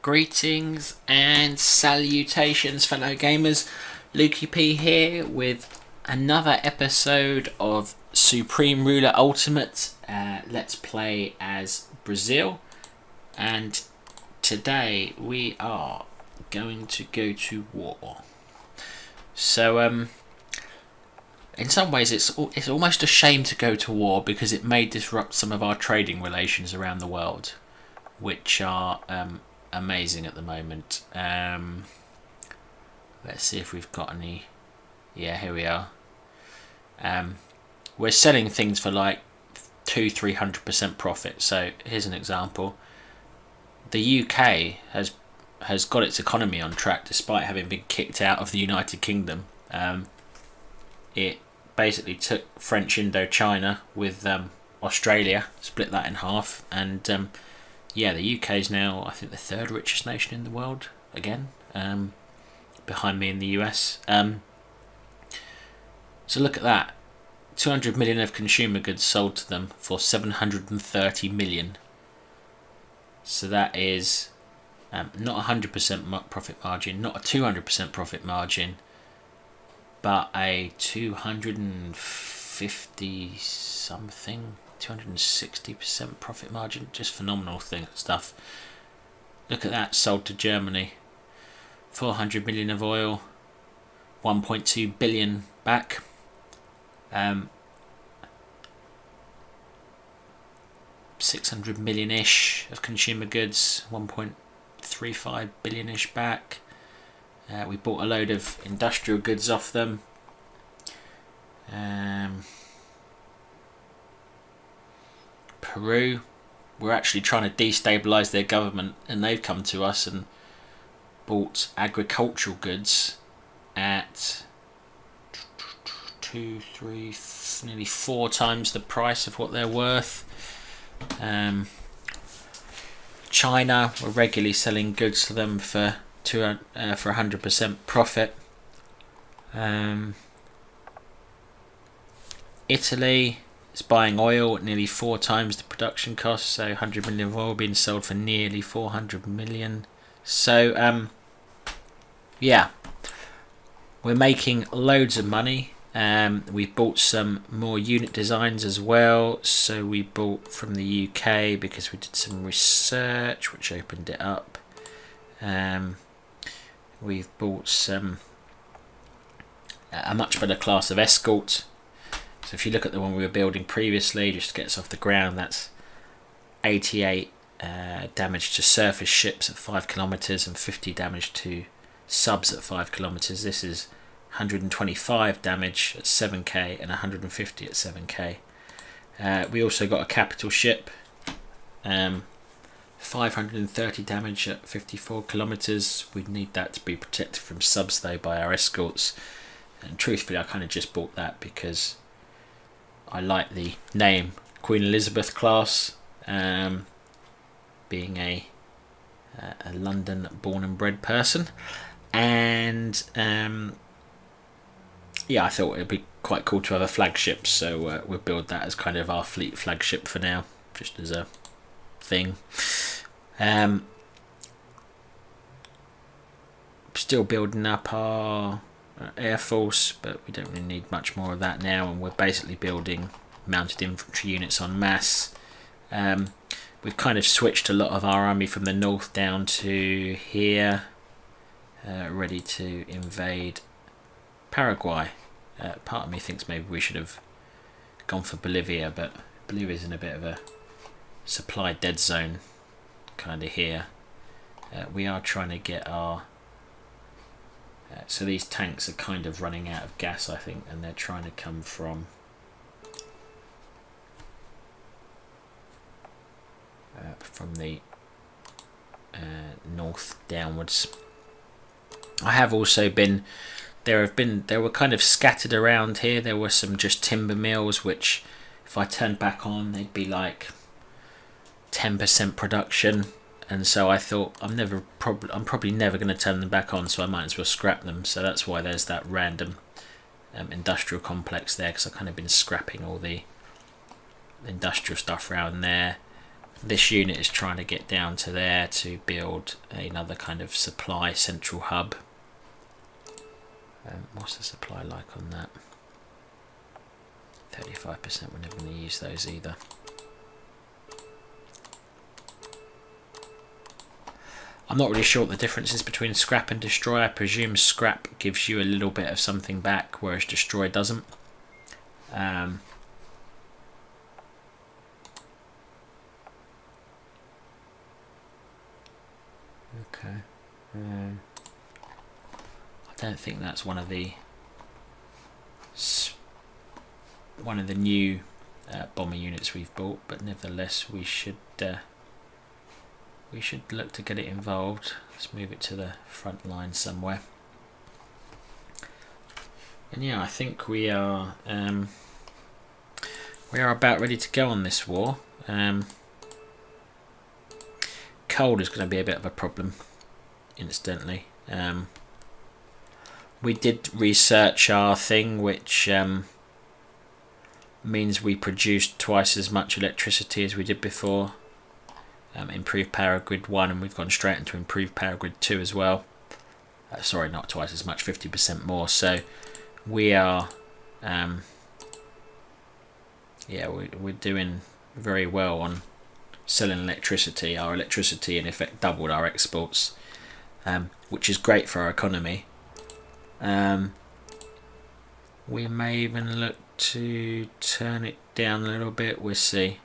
Greetings and salutations, fellow gamers. Lukey P here with another episode of Supreme Ruler Ultimate. Let's play as Brazil, and today we are going to go to war. So in some ways it's almost a shame to go to war because it may disrupt some of our trading relations around the world, which are amazing at the moment. Let's see if we've got any. Yeah, here we are. We're selling things for like 200-300% profit. So here's an example. The UK has got its economy on track despite having been kicked out of the United Kingdom. It basically took French Indochina with Australia, split that in half, and yeah, the UK is now, I think, the third richest nation in the world again, behind me in the US. So look at that, 200 million of consumer goods sold to them for 730 million. So that is not 100% profit margin, not a 200% profit margin, but a 250 something, 260% profit margin. Just phenomenal stuff. Look at that, sold to Germany, 400 million of oil, 1.2 billion back. 600 million-ish of consumer goods, 1.35 billion-ish back. We bought a load of industrial goods off them. Peru, we're actually trying to destabilise their government, and they've come to us and bought agricultural goods at nearly 4 times the price of what they're worth. China, we're regularly selling goods to them for 100% profit. Italy is buying oil at nearly 4 times the production cost, so 100 million of oil being sold for nearly 400 million. So yeah, we're making loads of money. We bought some more unit designs as well. So we bought from the UK because we did some research which opened it up. We've bought a much better class of escort. So if you look at the one we were building previously, just to get us off the ground, that's 88 damage to surface ships at 5 kilometers and 50 damage to subs at 5 kilometers. This is 125 damage at 7k and 150 at 7k. We also got a capital ship, 530 damage at 54 kilometers. We'd need that to be protected from subs though by our escorts, and truthfully I kind of just bought that because I like the name Queen Elizabeth class, being a London born and bred person, and yeah, I thought it'd be quite cool to have a flagship, so we'll build that as kind of our fleet flagship for now, just as a thing. Still building up our air force, but we don't really need much more of that now, and we're basically building mounted infantry units en masse. We've kind of switched a lot of our army from the north down to here, ready to invade Paraguay. Part of me thinks maybe we should have gone for Bolivia, but Bolivia's in a bit of a supply dead zone kind of here. We are trying to get our so these tanks are kind of running out of gas, I think, and they're trying to come from the north downwards. I have also been there were kind of scattered around here. There were some just timber mills which, if I turned back on, they'd be like 10% production, and so I thought I'm probably never going to turn them back on, so I might as well scrap them. So that's why there's that random industrial complex there, because I've kind of been scrapping all the industrial stuff around there. this unit is trying to get down to there to build another kind of supply central hub. What's the supply like on that? 35%, we're never going to use those either. I'm not really sure what the difference is between scrap and destroy. I presume scrap gives you a little bit of something back, whereas destroy doesn't. Okay. I don't think that's one of the new bomber units we've bought, but nevertheless we should look to get it involved. Let's move it to the front line somewhere. And yeah, I think we are about ready to go on this war. Cold is going to be a bit of a problem, incidentally. We did research our thing, which means we produced twice as much electricity as we did before. Improved power grid 1, and we've gone straight into improved power grid 2 as well. Sorry, not twice as much, 50% more. So we are we're doing very well on selling electricity. Our electricity in effect doubled our exports, which is great for our economy. We may even look to turn it down a little bit, we'll see.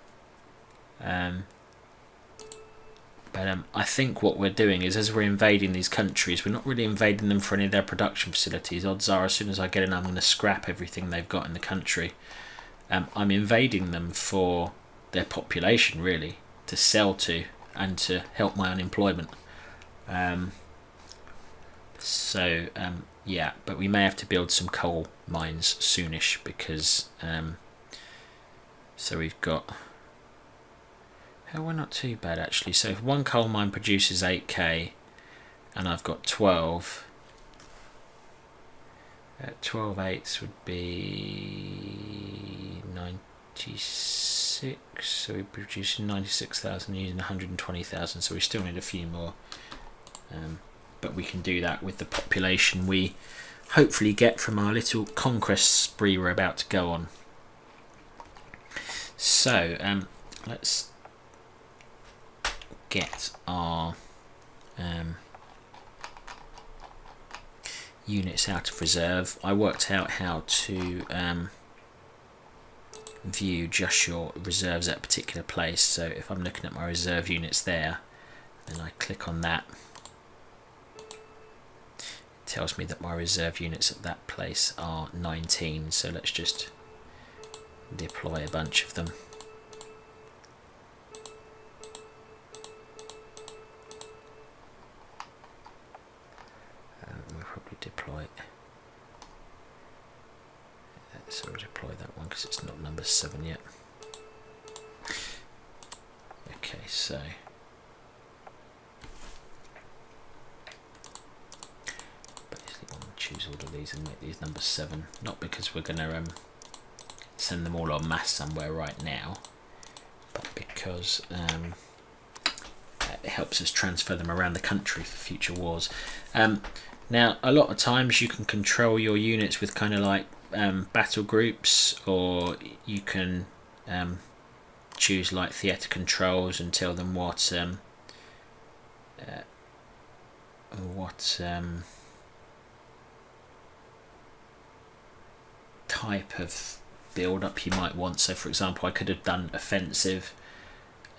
But I think what we're doing is, as we're invading these countries, we're not really invading them for any of their production facilities. Odds are, as soon as I get in, I'm going to scrap everything they've got in the country. I'm invading them for their population, really, to sell to and to help my unemployment. Yeah, but we may have to build some coal mines soonish, because so we've got... Oh, we're not too bad actually. So if one coal mine produces 8k and I've got 12, 12 eighths would be 96. So we're producing 96,000 using 120,000. So we still need a few more, but we can do that with the population we hopefully get from our little conquest spree we're about to go on. So let's get our units out of reserve. I worked out how to view just your reserves at a particular place. So if I'm looking at my reserve units there, then I click on that, it tells me that my reserve units at that place are 19. So let's just deploy a bunch of them. Deploy, so we'll deploy that one because it's not number 7 yet. Okay, so basically I'm going to choose all of these and make these number 7, not because we're going to send them all en masse somewhere right now, but because it helps us transfer them around the country for future wars. Now, a lot of times you can control your units with kind of like battle groups, or you can choose like theatre controls and tell them what type of build-up you might want. So, for example, I could have done offensive.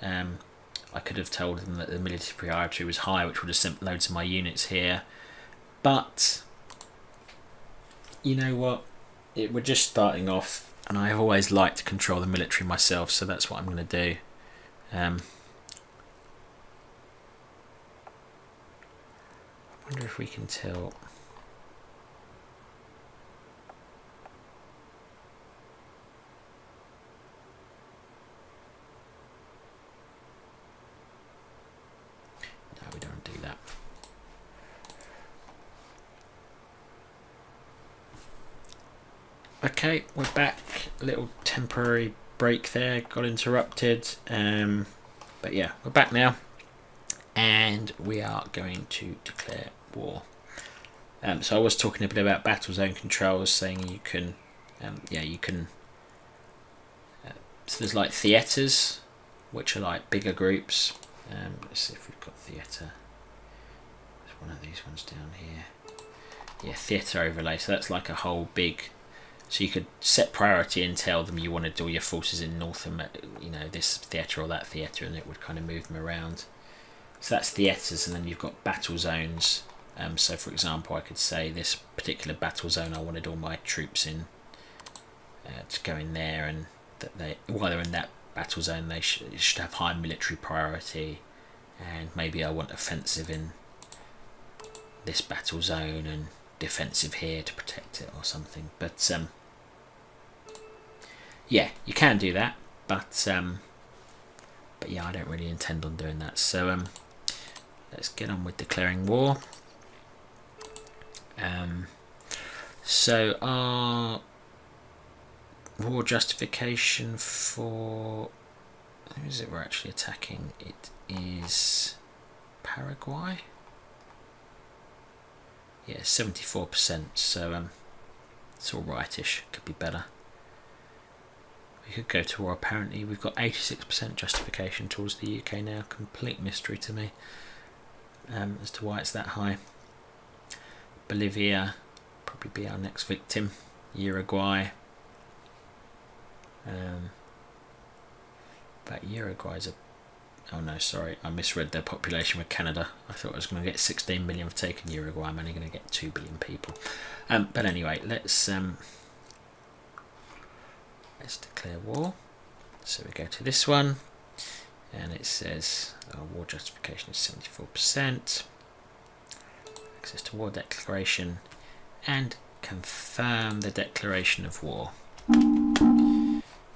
I could have told them that the military priority was high, which would have sent loads of my units here. But you know what? We're just starting off, and I have always liked to control the military myself, so that's what I'm going to do. I wonder if we can tell. No, we don't do that. Okay, we're back. A little temporary break there, got interrupted. But yeah, we're back now, and we are going to declare war. So I was talking a bit about battle zone controls, saying you can, you can. So there's like theatres, which are like bigger groups. Let's see if we've got theatre. There's one of these ones down here. Yeah, theatre overlay. So that's like a whole big. So you could set priority and tell them you wanted all your forces in North, this theatre or that theatre, and it would kind of move them around. So that's theatres, and then you've got battle zones. So for example, I could say this particular battle zone, I wanted all my troops in to go in there, and that while they're in that battle zone, they should have high military priority, and maybe I want offensive in this battle zone and defensive here to protect it or something. But yeah, you can do that, but yeah, I don't really intend on doing that. So let's get on with declaring war. So our war justification for, who is it we're actually attacking? It is Paraguay. Yeah, 74%. So it's all rightish. Could be better. We could go to war. Apparently, we've got 86% justification towards the UK now. Complete mystery to me as to why it's that high. Bolivia probably be our next victim. Uruguay. But Uruguay's oh no, sorry, I misread their population with Canada. I thought I was going to get 16 million for taking Uruguay. I'm only going to get 2 billion people. But anyway, let's declare war. So we go to this one, and it says our war justification is 74%. Access to war declaration, and confirm the declaration of war.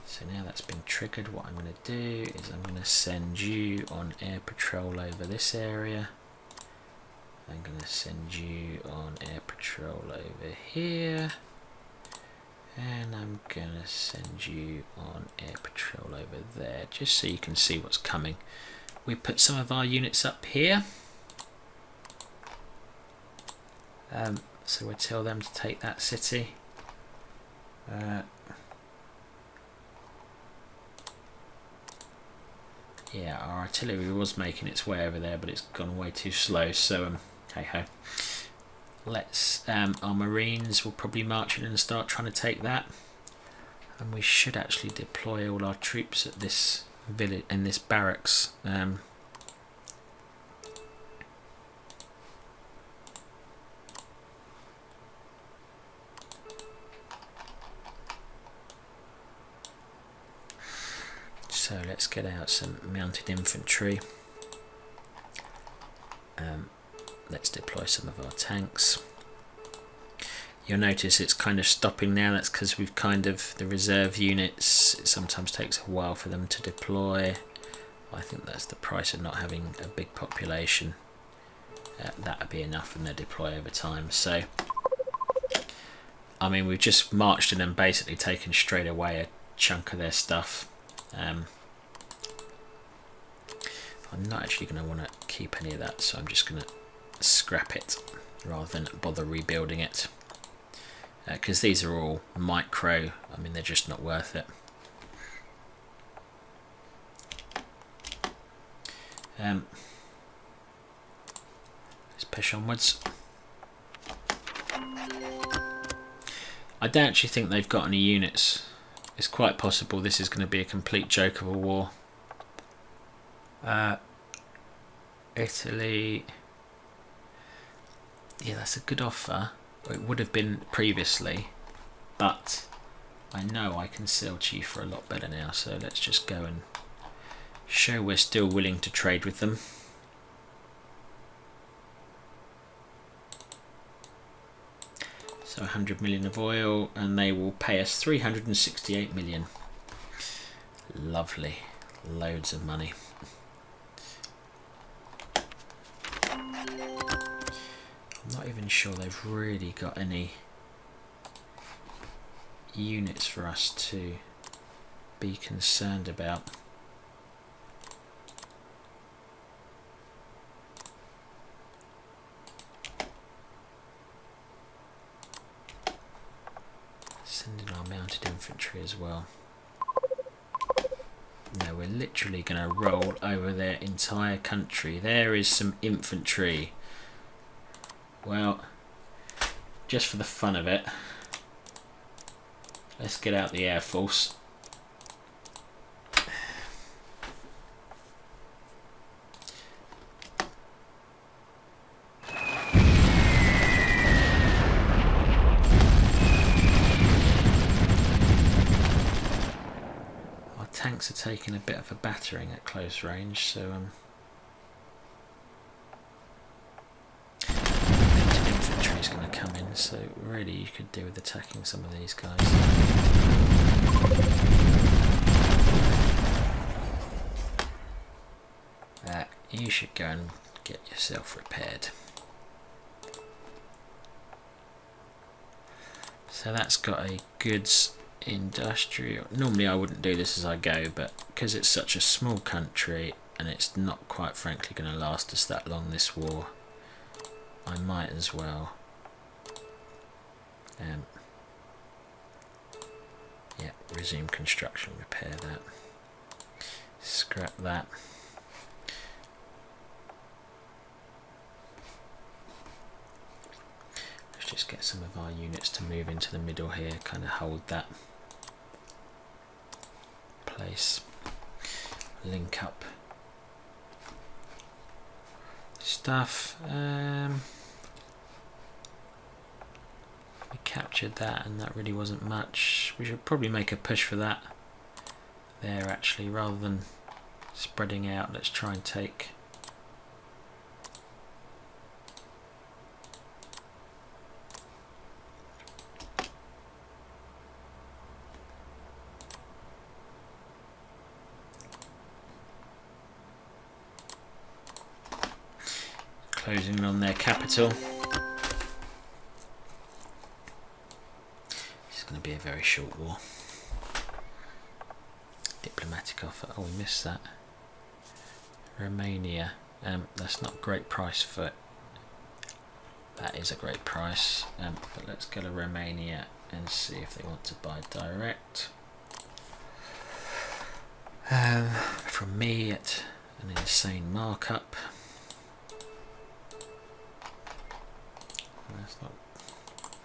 So now that's been triggered, what I'm going to do is I'm going to send you on air patrol over this area. I'm going to send you on air patrol over here. And I'm going to send you on air patrol over there, just so you can see what's coming. We put some of our units up here. So we'll tell them to take that city. Yeah, our artillery was making its way over there, but it's gone way too slow, so hey ho. Let's our marines will probably march in and start trying to take that, and we should actually deploy all our troops at this village, in this barracks. So let's get out some mounted infantry. Let's deploy some of our tanks. You'll notice it's kind of stopping now. That's because we've kind of, the reserve units, it sometimes takes a while for them to deploy. I think that's the price of not having a big population. That would be enough, and they deploy over time. So, I mean, we've just marched in and basically taken straight away a chunk of their stuff. I'm not actually going to want to keep any of that, so I'm just going to scrap it rather than bother rebuilding it, because these are all micro. I mean, they're just not worth it. Let's push onwards. I don't actually think they've got any units. It's quite possible this is going to be a complete joke of a war. Italy, yeah, that's a good offer. It would have been previously, but I know I can sell to you for a lot better now, so let's just go and show we're still willing to trade with them. So 100 million of oil, and they will pay us 368 million. Lovely, loads of money. I'm not even sure they've really got any units for us to be concerned about. Send in our mounted infantry as well. No, we're literally going to roll over their entire country. There is some infantry. Well, just for the fun of it, let's get out the Air Force. Tanks are taking a bit of a battering at close range, so infantry is going to come in, so really you could do with attacking some of these guys. You should go and get yourself repaired. So that's got a goods industrial. Normally I wouldn't do this as I go, but because it's such a small country and it's not quite frankly going to last us that long, this war, I might as well yeah, resume construction, repair that, scrap that. Let's just get some of our units to move into the middle here, kind of hold that place, link up stuff. We captured that and that really wasn't much. We should probably make a push for that there actually, rather than spreading out. Let's try and take closing on their capital. It's going to be a very short war. Diplomatic offer. Oh, we missed that. Romania. That's not a great price for it. That is a great price. But let's go to Romania and see if they want to buy direct. From me at an insane markup.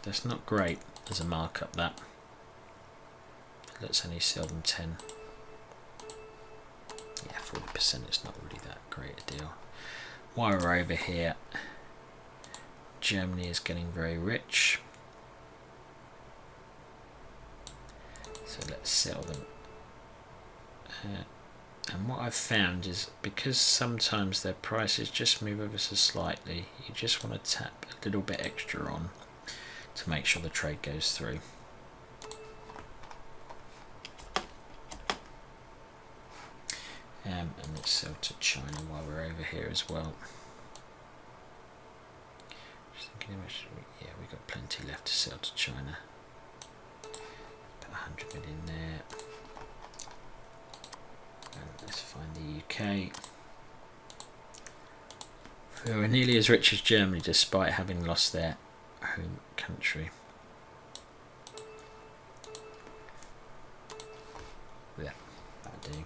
That's not great as a markup, that. Let's only sell them 10. Yeah, 40%, it's not really that great a deal. While we're over here, Germany is getting very rich. So let's sell them. And what I've found is, because sometimes their prices just move ever so slightly, you just want to tap a little bit extra on to make sure the trade goes through. And let's sell to China while we're over here as well. Just thinking how much, yeah, we've got plenty left to sell to China. Put 100 million there. And let's find the UK. Who are nearly as rich as Germany despite having lost their home country. Yeah, that'll do.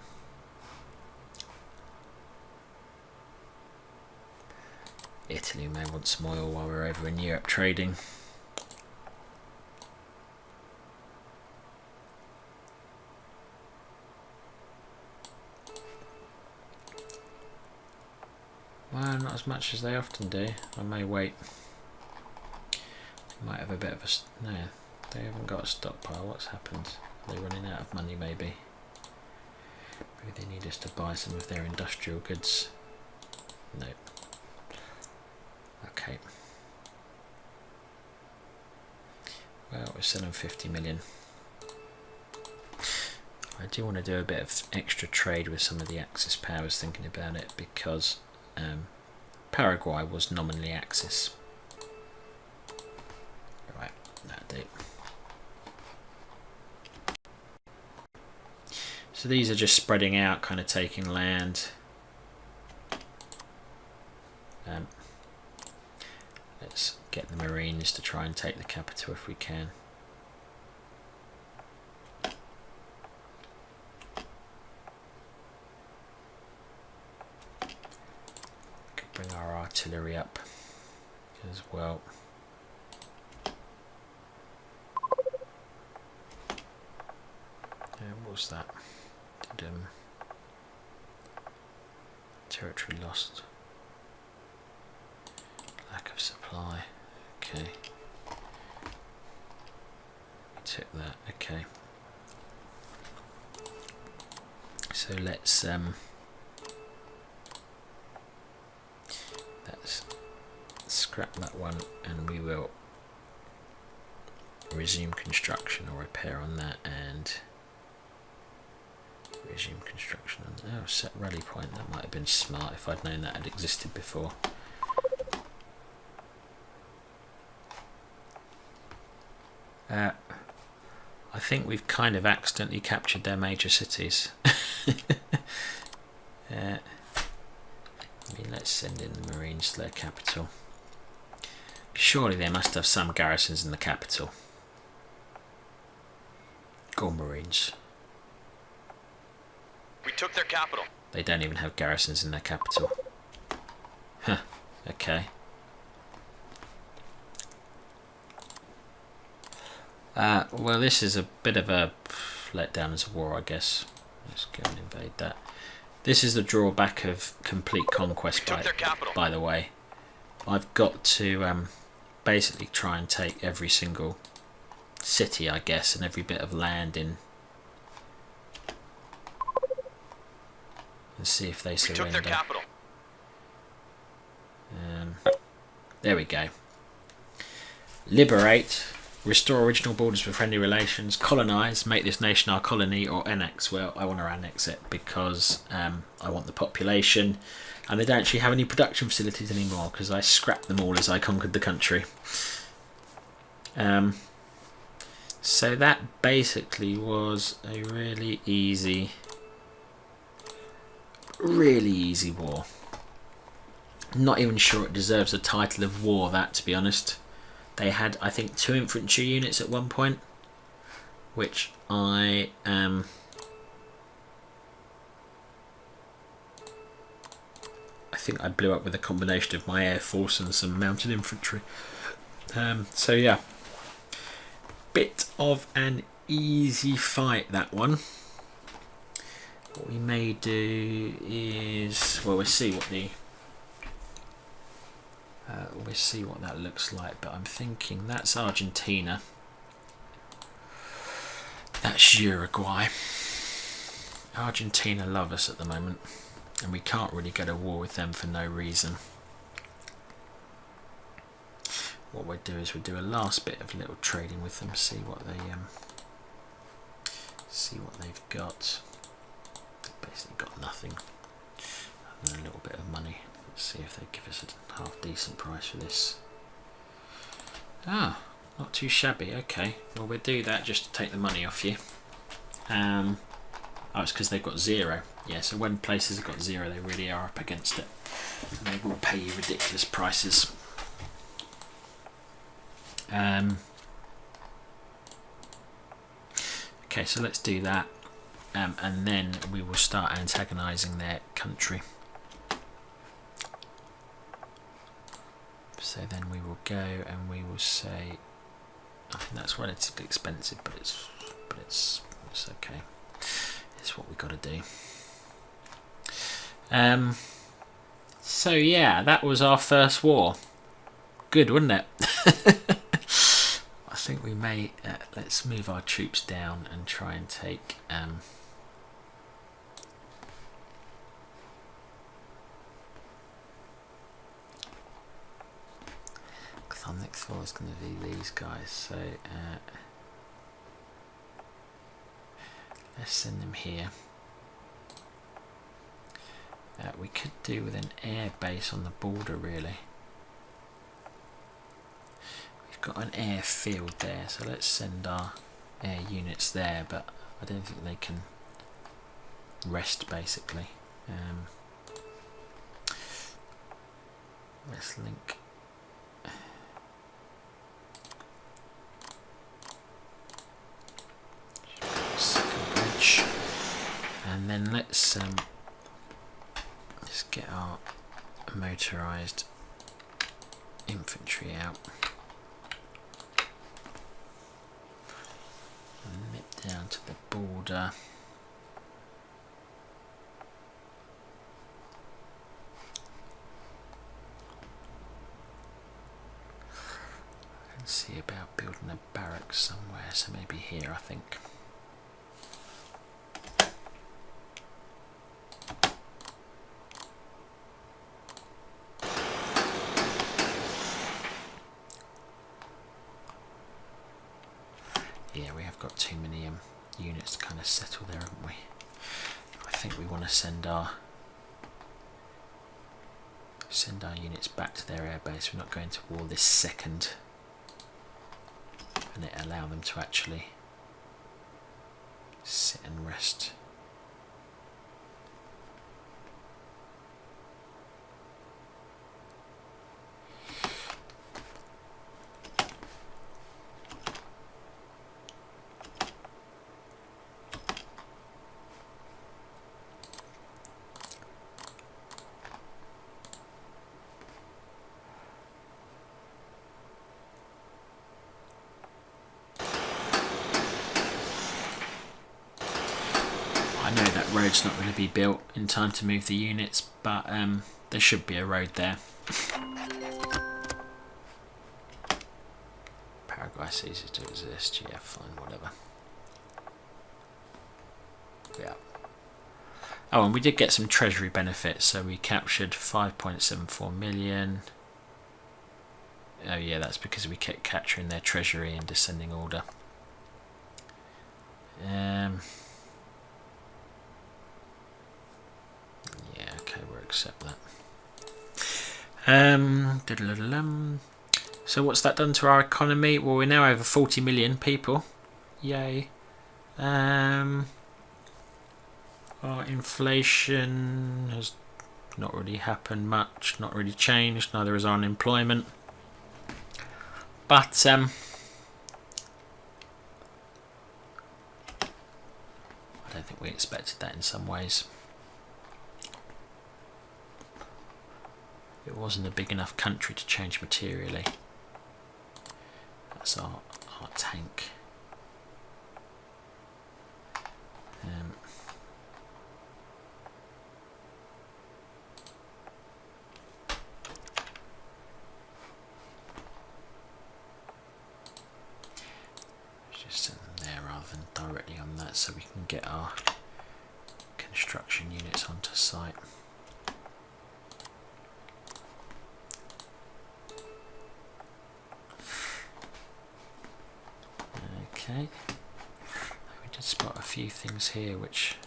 Italy may want some oil while we're over in Europe trading. Well, not as much as they often do. I may wait. They might have a bit of a... No, they haven't got a stockpile. What's happened? Are they running out of money maybe? Maybe they need us to buy some of their industrial goods. No. Okay. Well, we're selling 50 million. I do want to do a bit of extra trade with some of the Axis powers, thinking about it, because Paraguay was nominally Axis. Right, that'll do. So these are just spreading out, kind of taking land. Let's get the Marines to try and take the capital if we can. artillery up as well. What was that? Territory lost. Lack of supply. Okay. We took that. Okay. So let's scrap that one, and we will resume construction or repair on that, and resume construction on set rally point. That might have been smart if I'd known that had existed before. I think we've kind of accidentally captured their major cities. I mean, let's send in the Marines to their capital. Surely they must have some garrisons in the capital. Go on, Marines. We took their capital. They don't even have garrisons in their capital. Huh, okay. Well, this is a bit of a letdown as a war, I guess. Let's go and invade that. This is the drawback of complete conquest, by the way. I've got to basically try and take every single city, I guess, and every bit of land in, and see if they surrender. We took their capital. There we go. Liberate. Restore original borders for friendly relations. Colonise. Make this nation our colony. Or annex. Well, I want to annex it because I want the population. And they don't actually have any production facilities anymore because I scrapped them all as I conquered the country. So that basically was a really easy war. Not even sure it deserves the title of war, that, to be honest. They had, I think, 2 infantry units at one point, which I think I blew up with a combination of my air force and some mounted infantry. So yeah, bit of an easy fight, that one. What we may do is, well, we'll see what that looks like, but I'm thinking that's Argentina, that's Uruguay. Argentina love us at the moment, and we can't really go to war with them for no reason. What we'll do is we'll do a last bit of little trading with them, see what they've got. They've basically got nothing other than a little bit of money. Let's see if they give us a half decent price for this. Ah, not too shabby. Okay, well, we'll do that just to take the money off you. Oh, it's because they've got 0. Yeah, so when places have got 0, they really are up against it. And they will pay you ridiculous prices. Okay, so let's do that, and then we will start antagonising their country. So then we will go and we will say, I think that's relatively expensive, but it's okay. It's what we got to do. So yeah, that was our first war. Good, wasn't it? I think we may let's move our troops down and try and take our next war is going to be these guys, so let's send them here. We could do with an air base on the border, really. We've got an airfield there, so let's send our air units there, but I don't think they can rest, basically. Let's link. Second bridge, and then let's get our motorised infantry out. And nip down to the border. See about building a barracks somewhere, so maybe here, I think. Yeah, we have got too many units to kind of settle there, haven't we? I think we want to send our units back to their airbase. We're not going to war this second. And it allow them to actually sit and rest. I know that road's not going to be built in time to move the units, but there should be a road there. Paraguay ceases to exist. Yeah, fine, whatever. Yeah. Oh, and we did get some treasury benefits, so we captured 5.74 million. Oh yeah, that's because we kept capturing their treasury in descending order. Yeah, okay, we'll accept that. So what's that done to our economy? Well, we're now over 40 million people. Yay. Our inflation has not really happened much, not really changed, neither is our unemployment. But I don't think we expected that in some ways. It wasn't a big enough country to change materially. That's our tank. Just send them there rather than directly on that, so we can get our construction units onto site. Okay, we did spot a few things here which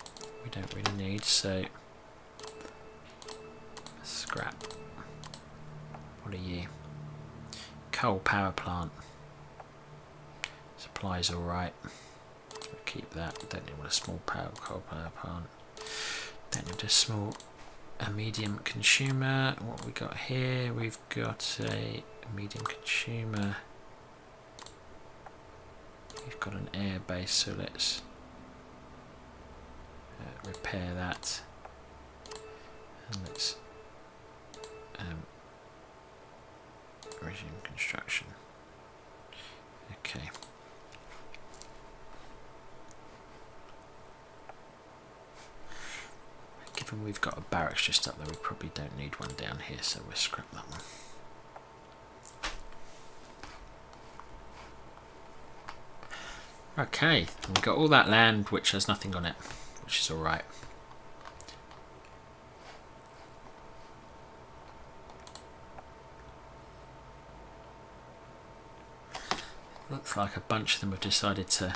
we don't really need, so scrap. What are you? Coal power plant. Supply's alright. We'll keep that. Don't need a small coal power plant. Don't need a medium consumer. What we got here? We've got a medium consumer. We've got an air base, so let's repair that, and let's resume construction. Okay. Given we've got a barracks just up there, we probably don't need one down here, so we'll scrap that one. Okay, we've got all that land which has nothing on it, which is alright. Looks like a bunch of them have decided to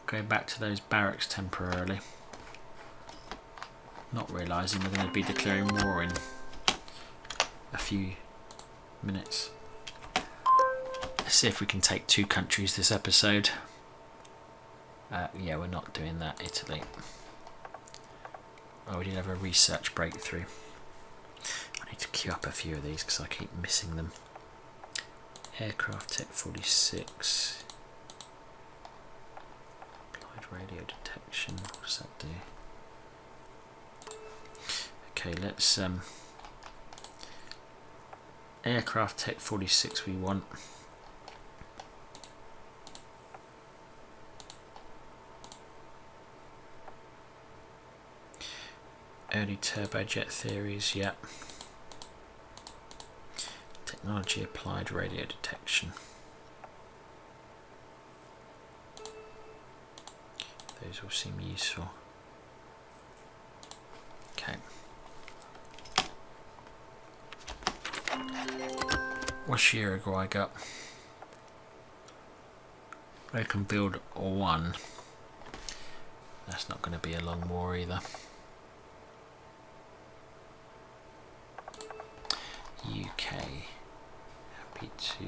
go back to those barracks temporarily, not realising we're going to be declaring war in a few minutes. Let's see if we can take 2 countries this episode. Yeah, we're not doing that. Italy. Oh, we did have a research breakthrough. I need to queue up a few of these because I keep missing them. Aircraft Tech 46. Applied radio detection. What does that do? Okay, let's aircraft Tech 46 we want. Early turbojet theories, yep. Technology applied radio detection. Those all seem useful. Okay. What's Uruguay got? I can build one. That's not going to be a long war either. UK. Happy to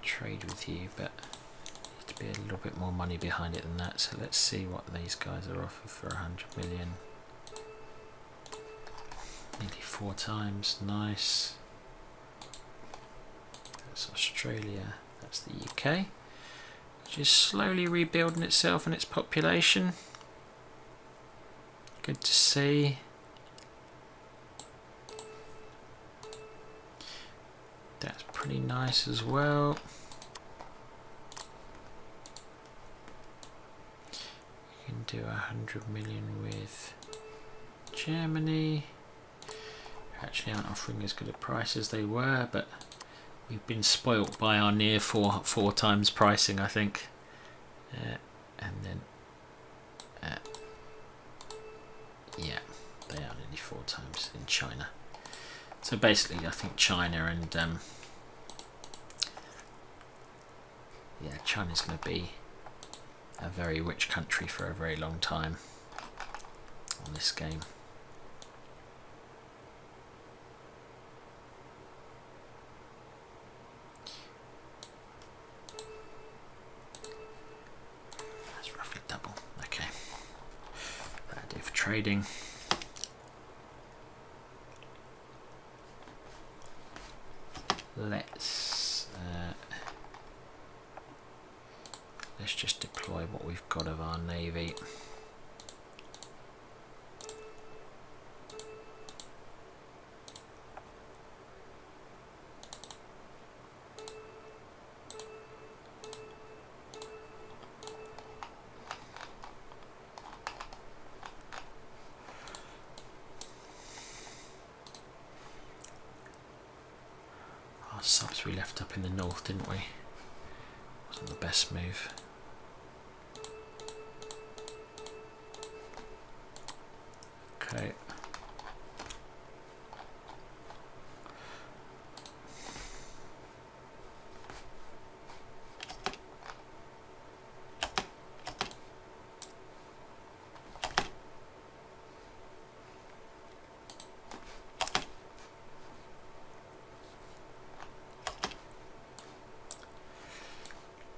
trade with you, but needs to be a little bit more money behind it than that. So let's see what these guys are offered for 100 million. Nearly 4 times. Nice. That's Australia. That's the UK, which is slowly rebuilding itself and its population. Good to see. That's pretty nice as well. You can do 100 million with Germany. Actually aren't offering as good a price as they were, but we've been spoilt by our near four times pricing, I think. And then yeah, they are nearly 4 times in China. So basically I think China and yeah, China's going to be a very rich country for a very long time on this game. That's roughly double. Okay, that'll do for trading. Let's just deploy what we've got of our navy. Our subs we left up in the north, didn't we? Wasn't the best move. Okay.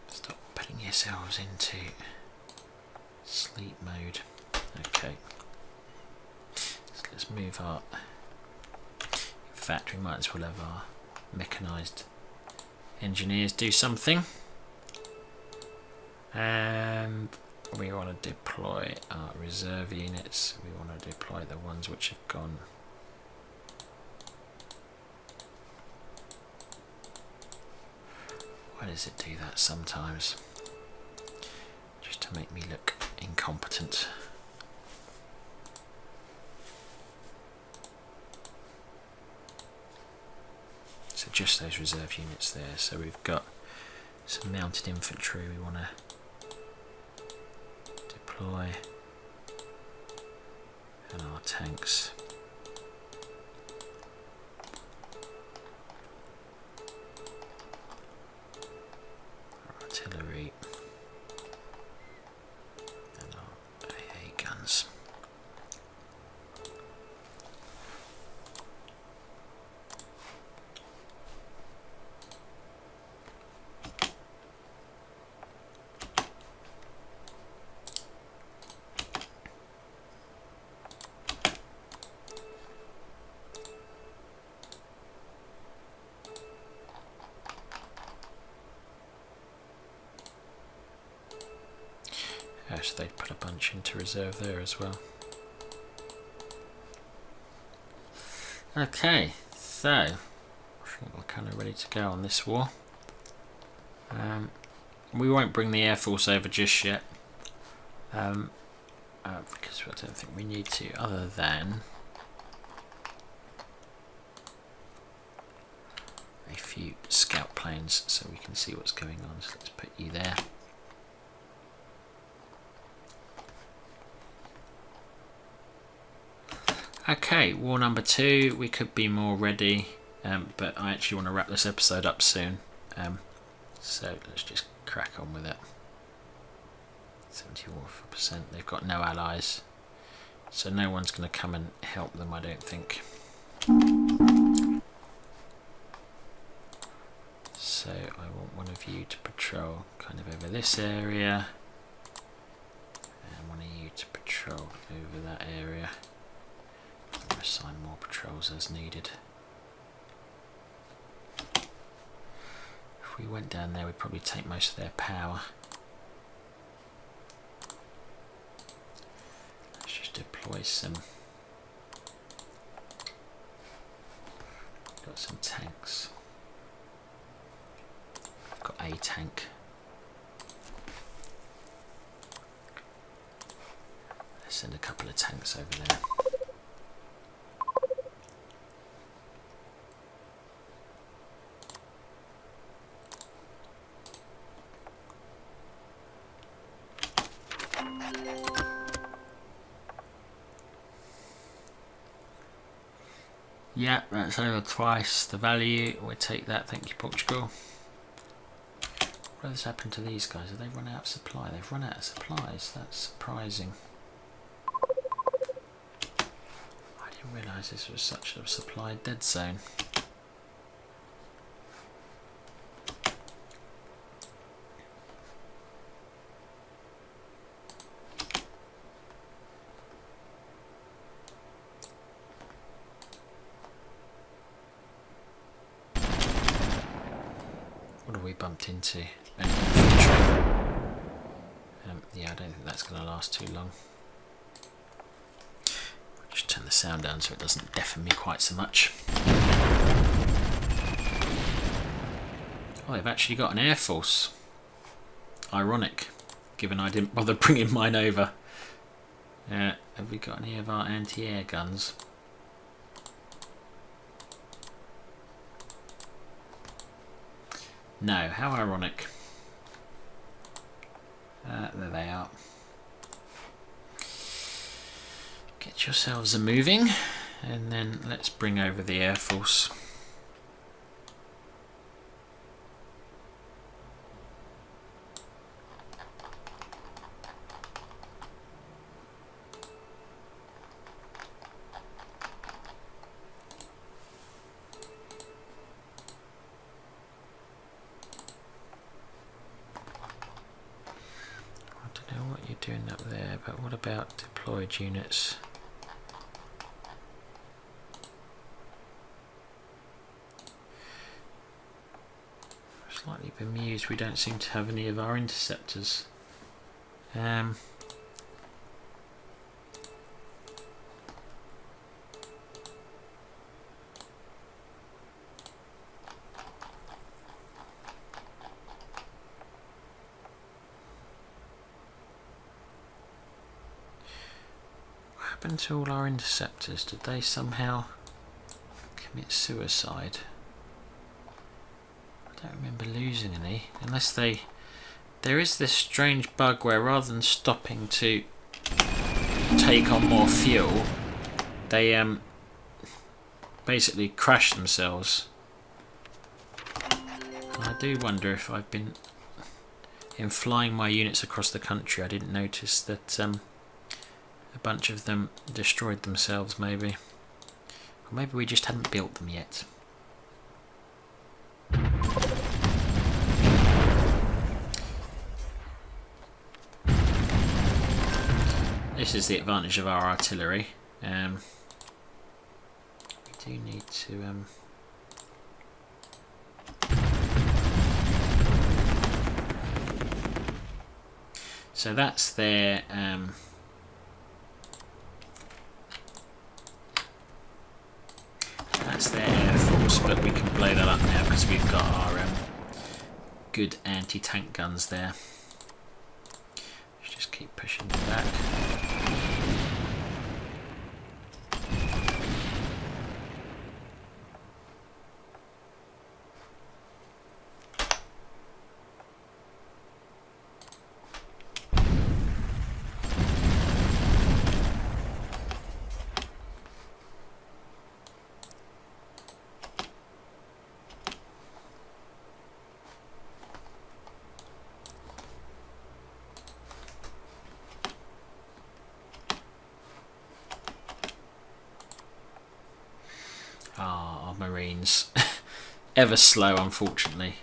Stop putting yourselves into sleep mode. Okay. Let's move our. In fact, we might as well have our mechanised engineers do something, and we want to deploy our reserve units. We want to deploy the ones which have gone. Why does it do that sometimes? Just to make me look incompetent. So just those reserve units there. So we've got some mounted infantry we want to deploy, and our tanks. Our artillery and our AA guns. So they'd put a bunch into reserve there as well. Okay, so I think we're kind of ready to go on this war. We won't bring the Air Force over just yet, because I don't think we need to, other than a few scout planes so we can see what's going on. So let's put you there. Okay, war number 2. We could be more ready, but I actually want to wrap this episode up soon. So let's just crack on with it. 74%. They've got no allies, so no one's going to come and help them, I don't think. So I want one of you to patrol kind of over this area, and one of you to patrol over that area. I'll assign more patrols as needed. If we went down there, we'd probably take most of their power. Let's just deploy some. Got some tanks. I've got a tank. Let's send a couple of tanks over there. Yeah, that's over twice the value. We'll take that, thank you, Portugal. What has happened to these guys? Have they run out of supply? They've run out of supplies. That's surprising. I didn't realise this was such a supply dead zone. What have we bumped into? An infantry. Yeah, I don't think that's going to last too long. I'll just turn the sound down so it doesn't deafen me quite so much. Oh, they've actually got an air force. Ironic, given I didn't bother bringing mine over. Have we got any of our anti-air guns? No, how ironic. There they are. Get yourselves a moving, and then let's bring over the Air Force. Doing up there, but what about deployed units? Slightly bemused we don't seem to have any of our interceptors. What happened to all our interceptors? Did they somehow commit suicide? I don't remember losing any, unless they... There is this strange bug where rather than stopping to take on more fuel, they basically crash themselves. And I do wonder if I've been... In flying my units across the country, I didn't notice that a bunch of them destroyed themselves, maybe. Or maybe we just hadn't built them yet. This is the advantage of our artillery. We do need to... So that's their... because we've got our good anti-tank guns there. Let's just keep pushing them back. Our Marines. Ever slow, unfortunately.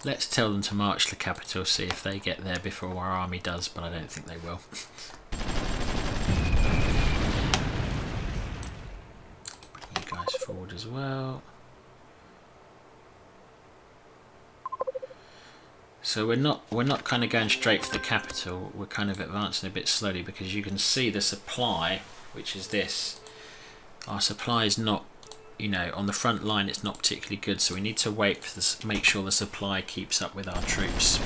Let's tell them to march to the capital, see if they get there before our army does, but I don't think they will. Bring you guys forward as well. So we're not kind of going straight for the capital, we're kind of advancing a bit slowly, because you can see the supply, which is this. Our supply is not, you know, on the front line it's not particularly good, so we need to wait for this, make sure the supply keeps up with our troops.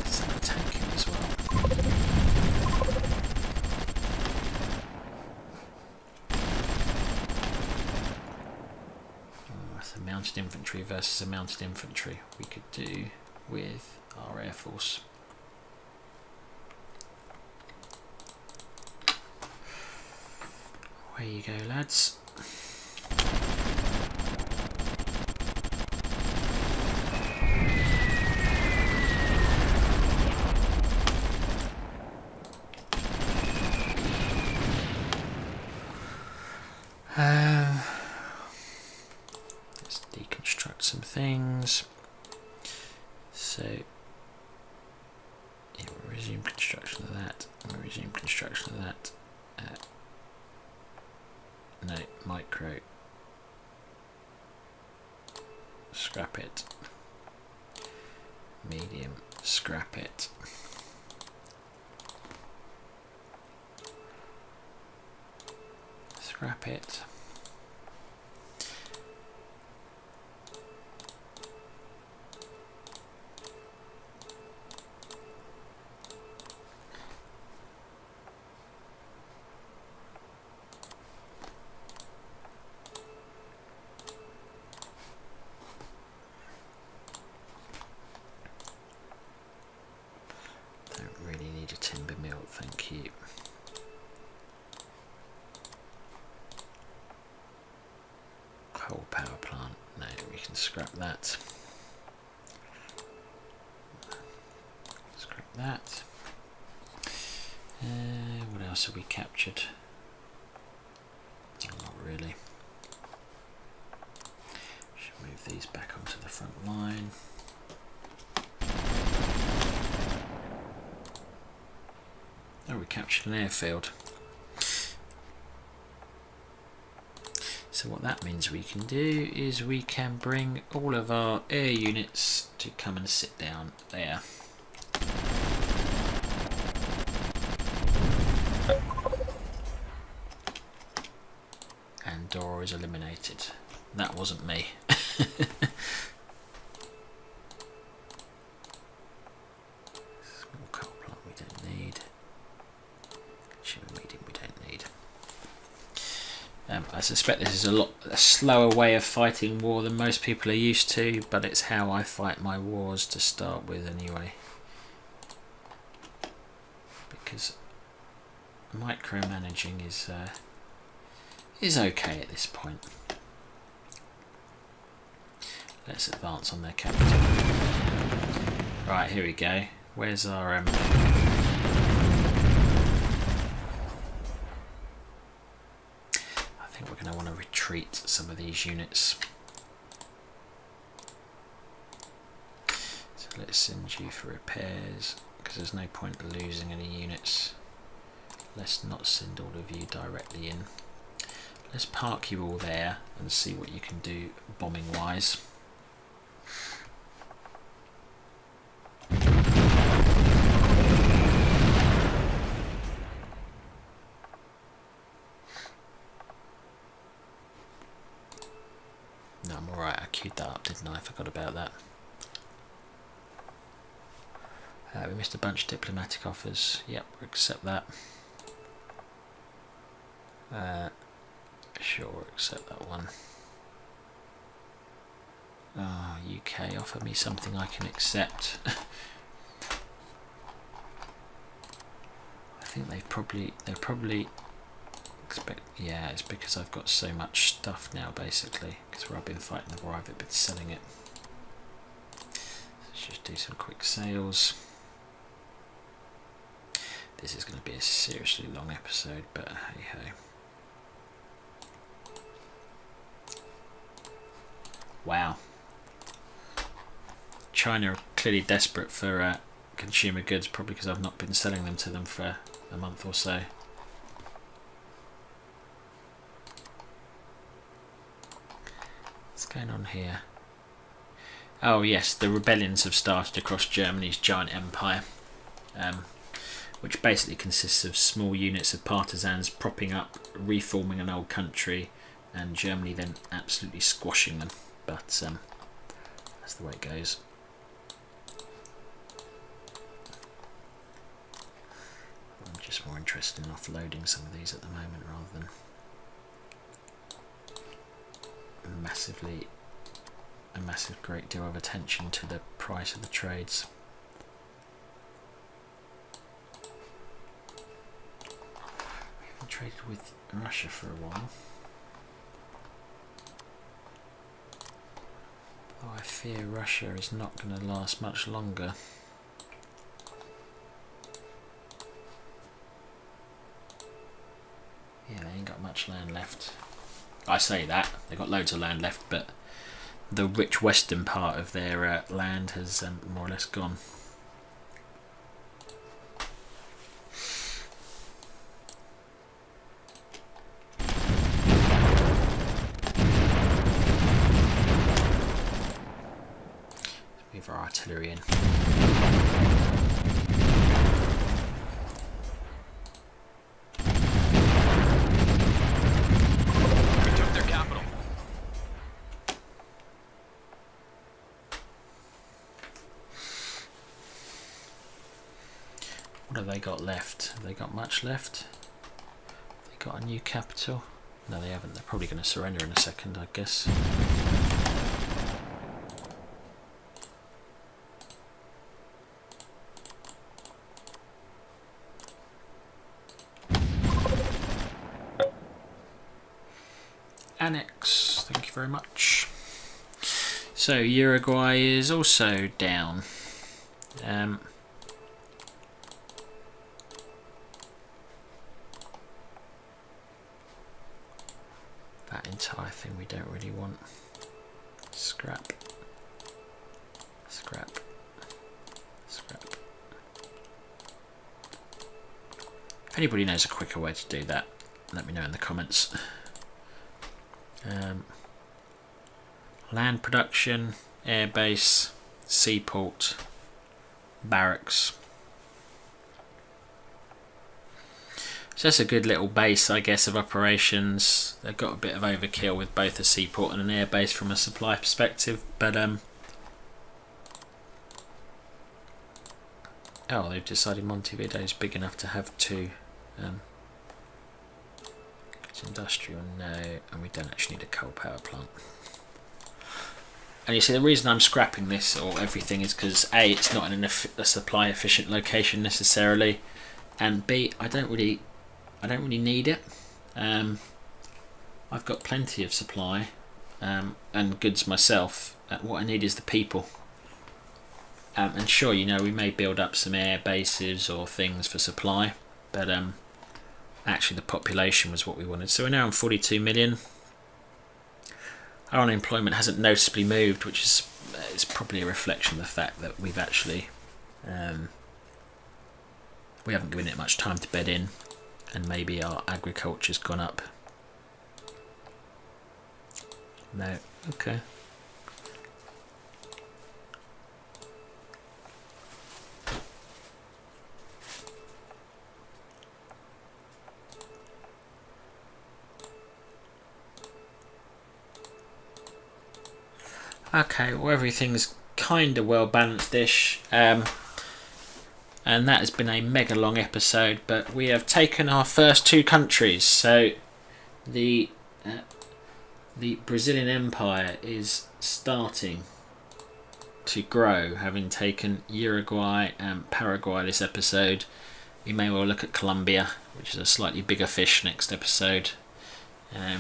Some tanking as well. So mounted infantry versus a mounted infantry we could do with our air force. Away you go, lads. Let's deconstruct some things. So, yeah, we'll resume construction of that. We'll resume construction of that. No, micro. Scrap it. Medium. Scrap it. Scrap it. Thank you. Coal power plant. No, we can scrap that. Scrap that. What else have we captured? Oh, not really. Should move these back onto the front line. Oh, we captured an airfield. So what that means we can do is we can bring all of our air units to come and sit down there. And Dora is eliminated. That wasn't me. Small coal plant we don't need. Medium we don't need. I suspect this is a slower way of fighting war than most people are used to, but it's how I fight my wars to start with anyway. Because micromanaging is okay at this point. Let's advance on their capital. Right, here we go. Where's our we're going to want to retreat some of these units. So let's send you for repairs, because there's no point losing any units. Let's not send all of you directly in. Let's park you all there and see what you can do bombing wise. No, I'm alright, I queued that up, didn't I? I forgot about that. We missed a bunch of diplomatic offers. Yep, we'll accept that. Sure, we'll accept that one. Oh, UK, offer me something I can accept. I think they probably expect. Yeah, it's because I've got so much stuff now, basically. Because where I've been fighting the war, I've been selling it. Let's just do some quick sales. This is going to be a seriously long episode, but hey ho. Wow. China are clearly desperate for consumer goods, probably because I've not been selling them to them for a month or so. What's going on here? Oh yes, the rebellions have started across Germany's giant empire, which basically consists of small units of partisans propping up, reforming an old country, and Germany then absolutely squashing them. But that's the way it goes. I'm just more interested in offloading some of these at the moment rather than a massive great deal of attention to the price of the trades. We haven't traded with Russia for a while. Oh, I fear Russia is not going to last much longer. Yeah, they ain't got much land left. I say that, they've got loads of land left, but the rich western part of their land has more or less gone. Move our artillery in. What have they got left? Have they got much left? Have they got a new capital? No, they haven't. They're probably going to surrender in a second, I guess. Annex, thank you very much. So Uruguay is also down. That entire thing we don't really want. Scrap. Scrap. Scrap. If anybody knows a quicker way to do that, let me know in the comments. Land production, airbase, seaport, barracks. So that's a good little base, I guess, of operations. They've got a bit of overkill with both a seaport and an airbase from a supply perspective, but oh, they've decided Montevideo is big enough to have two. It's industrial, no, and we don't actually need a coal power plant. And you see, the reason I'm scrapping this or everything is because A, it's not in a supply efficient location necessarily, and B, I don't really need it. I've got plenty of supply and goods myself. What I need is the people. And sure, you know, we may build up some air bases or things for supply, but actually the population was what we wanted. So we're now on 42 million. Our unemployment hasn't noticeably moved, which is probably a reflection of the fact that we've actually we haven't given it much time to bed in, and maybe our agriculture's gone up. No, okay. Okay, well, everything's kind of well balanced-ish. And that has been a mega long episode, but we have taken our first 2 countries. So the Brazilian Empire is starting to grow, having taken Uruguay and Paraguay this episode. We may well look at Colombia, which is a slightly bigger fish, next episode. Or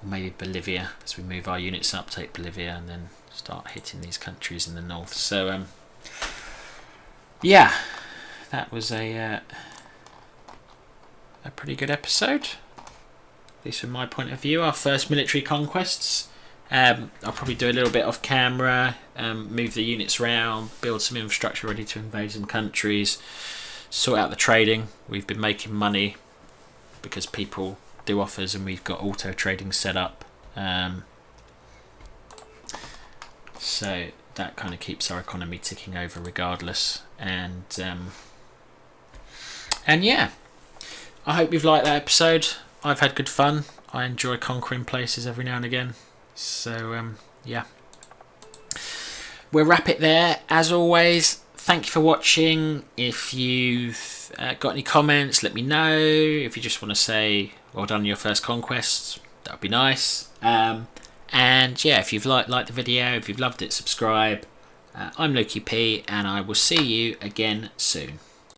maybe Bolivia, as we move our units up, take Bolivia and then start hitting these countries in the north. So yeah, that was a pretty good episode, at least from my point of view. Our first military conquests. I'll probably do a little bit off camera, move the units around, build some infrastructure ready to invade some countries, sort out the trading. We've been making money because people do offers and we've got auto trading set up. So that kind of keeps our economy ticking over regardless. And yeah, I hope you've liked that episode. I've had good fun. I enjoy conquering places every now and again. So yeah, we'll wrap it there. As always, thank you for watching. If you've got any comments, let me know. If you just want to say well done on your first conquest, that would be nice. And yeah, if you've liked the video, if you've loved it, subscribe. I'm Loki P, and I will see you again soon.